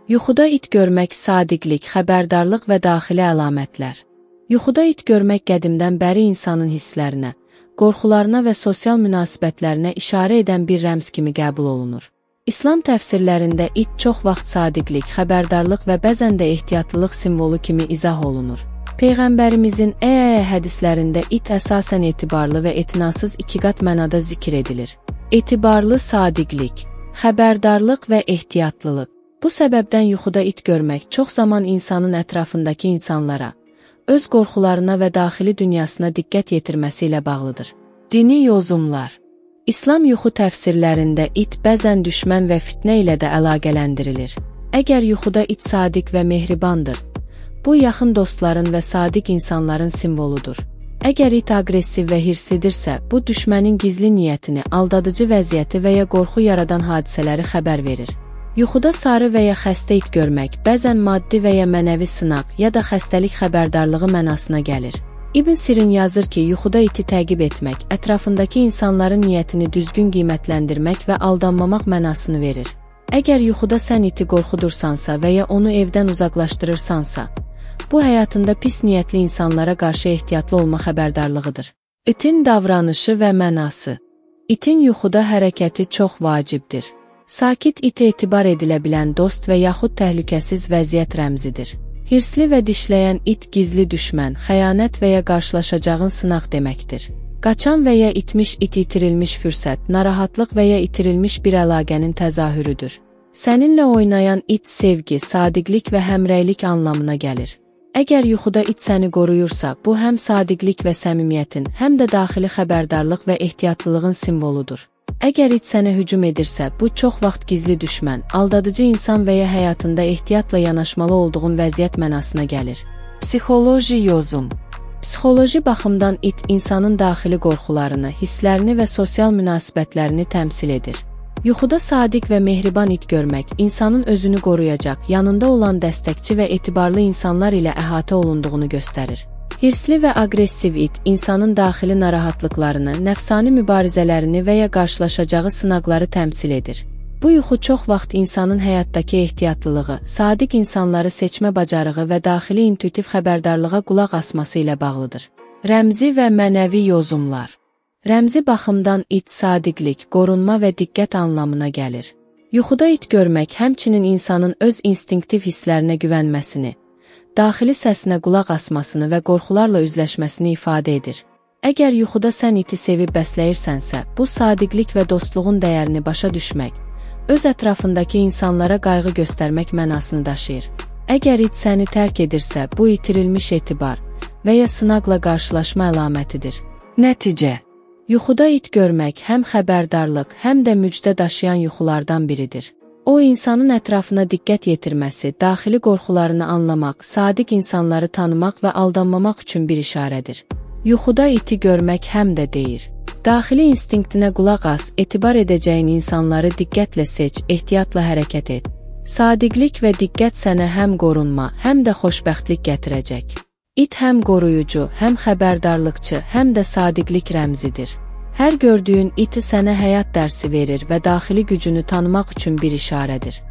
Yuxuda it görmək sadiqlik, xəbərdarlıq və daxili əlamətlər. Yuxuda it görmək qədimdən bəri insanın hisslərinə, qorxularına və sosial münasibətlərinə işarə edən bir rəmz kimi qəbul olunur. İslam təfsirlərində it çox vaxt sadiqlik, xəbərdarlıq və bəzən də ehtiyatlılıq simvolu kimi izah olunur. Peyğəmbərimizin hədislərində it əsasən etibarlı və etinasız iki qat mənada zikr edilir. Etibarlı sadiqlik, xəbərdarlıq və ehtiyatlılıq. Bu səbəbdən yuxuda it görmək çox zaman insanın ətrafındakı insanlara, öz qorxularına və daxili dünyasına diqqət yetirməsi ilə bağlıdır. Dini yozumlar. İslam yuxu təfsirlərində it bəzən düşmən və fitnə ilə də əlaqələndirilir. Əgər yuxuda it sadiq və mehribandır, bu yaxın dostların və sadiq insanların simvoludur. Əgər it aqressiv və hirslidirsə, bu düşmənin gizli niyyətini, aldadıcı vəziyyəti və ya qorxu yaradan hadisələri xəbər verir. Yuxuda sarı və ya xəstə it görmək bəzən maddi və ya mənəvi sınaq ya da xəstəlik xəbərdarlığı mənasına gəlir. İbn Sirin yazır ki, yuxuda iti təqib etmək, ətrafındakı insanların niyyətini düzgün qiymətləndirmək və aldanmamaq mənasını verir. Əgər yuxuda sən iti qorxudursansa və ya onu evdən uzaqlaşdırırsansa, bu həyatında pis niyyətli insanlara qarşı ehtiyatlı olma xəbərdarlığıdır. İtin davranışı və mənası. İtin yuxuda hərəkəti çox vacibdir. Sakit it etibar edilə bilən dost və yaxud təhlükəsiz vəziyyət rəmzidir. Hirsli və dişləyən it gizli düşmən, xəyanət və ya qarşılaşacağın sınaq deməkdir. Qaçan və ya itmiş it itirilmiş fürsət, narahatlıq və ya itirilmiş bir əlaqənin təzahürüdür. Səninlə oynayan it sevgi, sadiqlik və həmrəylik anlamına gəlir. Əgər yuxuda it səni qoruyursa, bu həm sadiqlik və səmimiyyətin, həm də daxili xəbərdarlıq və ehtiyatlılığın simvoludur. Əgər it sənə hücum edirsə, bu çox vaxt gizli düşmən, aldadıcı insan və ya həyatında ehtiyatla yanaşmalı olduğun vəziyyət mənasına gəlir. Psixoloji yozum. Psixoloji baxımdan it insanın daxili qorxularını, hisslərini və sosial münasibətlərini təmsil edir. Yuxuda sadiq və mehriban it görmək, insanın özünü qoruyacaq, yanında olan dəstəkçi və etibarlı insanlar ilə əhatə olunduğunu göstərir. Hirsli və aqressiv it, insanın daxili narahatlıqlarını, nəfsani mübarizələrini və ya qarşılaşacağı sınaqları təmsil edir. Bu yuxu çox vaxt insanın həyatdakı ehtiyatlılığı, sadiq insanları seçmə bacarığı və daxili intuitiv xəbərdarlığa qulaq asması ilə bağlıdır. Rəmzi və mənəvi yozumlar. Rəmzi baxımdan it sadiqlik, qorunma və diqqət anlamına gəlir. Yuxuda it görmək həmçinin insanın öz instinktiv hisslərinə güvənməsini, daxili səsinə qulaq asmasını və qorxularla üzləşməsini ifadə edir. Əgər yuxuda sən iti sevib bəsləyirsənsə, bu sadiqlik və dostluğun dəyərini başa düşmək, öz ətrafındakı insanlara qayğı göstərmək mənasını daşıyır. Əgər it səni tərk edirsə, bu itirilmiş etibar və ya sınaqla qarşılaşma əlamətidir. Nəticə. Yuxuda it görmək həm xəbərdarlıq, həm də müjdə daşıyan yuxulardan biridir. O, insanın ətrafına diqqət yetirməsi, daxili qorxularını anlamaq, sadiq insanları tanımaq və aldanmamaq üçün bir işarədir. Yuxuda iti görmək həm də deyir. Daxili instinktinə qulaq as, etibar edəcəyin insanları diqqətlə seç, ehtiyatla hərəkət et. Sadiqlik və diqqət sənə həm qorunma, həm də xoşbəxtlik gətirəcək. İt həm qoruyucu, həm xəbərdarlıqçı, həm də sadiqlik rəmzidir. Hər gördüyün iti sənə həyat dərsi verir və daxili gücünü tanımaq üçün bir işarədir.